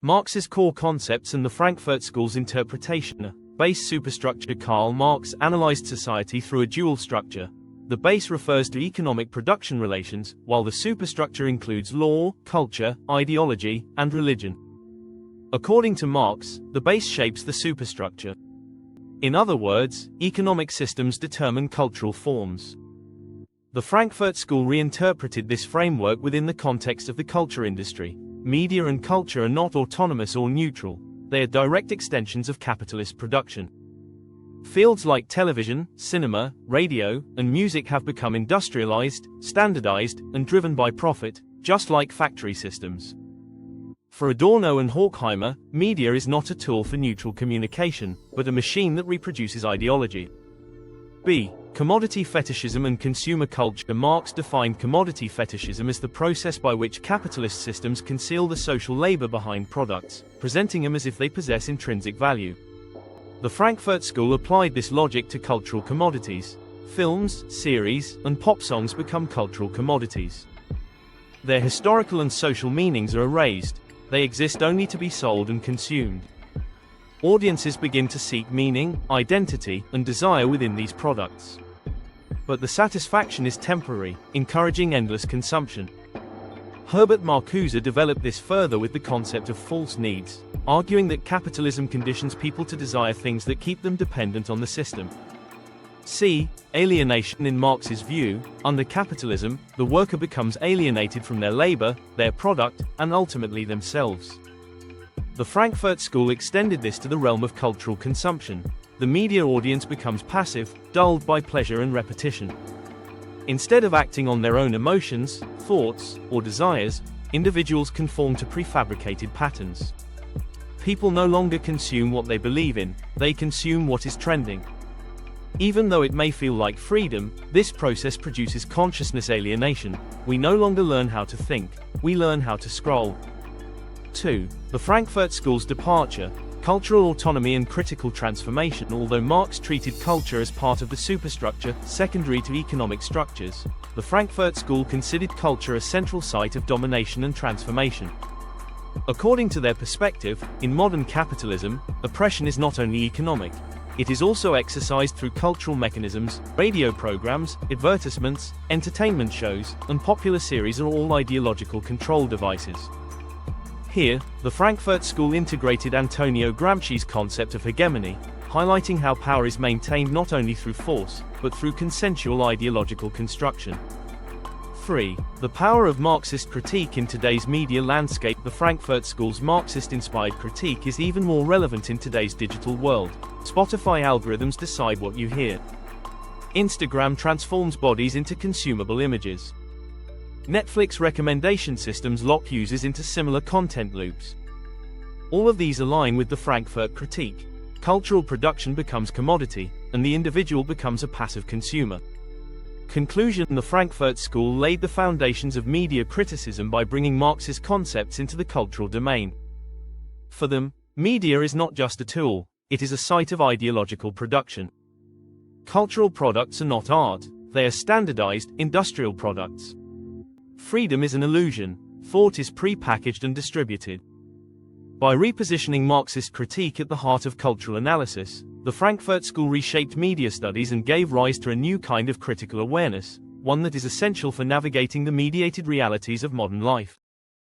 Marx's core concepts and the Frankfurt School's interpretation. Base superstructure. Karl Marx analyzed society through a dual structure. The base refers to economic production relations, while the superstructure includes law, culture, ideology, and religion. According to Marx, the base shapes the superstructure. In other words, economic systems determine cultural forms. The Frankfurt School reinterpreted this framework within the context of the culture industry. Media and culture are not autonomous or neutral, they are direct extensions of capitalist production. Fields like television, cinema, radio, and music have become industrialized, standardized, and driven by profit, just like factory systems. For Adorno and Horkheimer, media is not a tool for neutral communication, but a machine that reproduces ideology. B. Commodity fetishism and consumer culture. Marx defined commodity fetishism as the process by which capitalist systems conceal the social labor behind products, presenting them as if they possess intrinsic value. The Frankfurt School applied this logic to cultural commodities. Films, series, and pop songs become cultural commodities. Their historical and social meanings are erased. They exist only to be sold and consumed. Audiences begin to seek meaning, identity, and desire within these products. But the satisfaction is temporary, encouraging endless consumption. Herbert Marcuse developed this further with the concept of false needs, arguing that capitalism conditions people to desire things that keep them dependent on the system. C. Alienation. In Marx's view, under capitalism, the worker becomes alienated from their labor, their product, and ultimately themselves. The Frankfurt School extended this to the realm of cultural consumption. The media audience becomes passive, dulled by pleasure and repetition. Instead of acting on their own emotions, thoughts, or desires, individuals conform to prefabricated patterns. People no longer consume what they believe in, they consume what is trending. Even though it may feel like freedom, this process produces consciousness alienation. We no longer learn how to think, we learn how to scroll. 2. The Frankfurt School's departure, cultural autonomy and critical transformation. Although Marx treated culture as part of the superstructure, secondary to economic structures, the Frankfurt School considered culture a central site of domination and transformation. According to their perspective, in modern capitalism, oppression is not only economic, it is also exercised through cultural mechanisms. Radio programs, advertisements, entertainment shows, and popular series are all ideological control devices. Here, the Frankfurt School integrated Antonio Gramsci's concept of hegemony, highlighting how power is maintained not only through force, but through consensual ideological construction. 3. The power of Marxist critique in today's media landscape. The Frankfurt School's Marxist-inspired critique is even more relevant in today's digital world. Spotify algorithms decide what you hear. Instagram transforms bodies into consumable images. Netflix recommendation systems lock users into similar content loops. All of these align with the Frankfurt critique. Cultural production becomes commodity, and the individual becomes a passive consumer. Conclusion. The Frankfurt School laid the foundations of media criticism by bringing Marx's concepts into the cultural domain. For them, media is not just a tool, it is a site of ideological production. Cultural products are not art, they are standardized, industrial products. Freedom is an illusion, thought is pre-packaged and distributed. By repositioning Marxist critique at the heart of cultural analysis, the Frankfurt School reshaped media studies and gave rise to a new kind of critical awareness, one that is essential for navigating the mediated realities of modern life.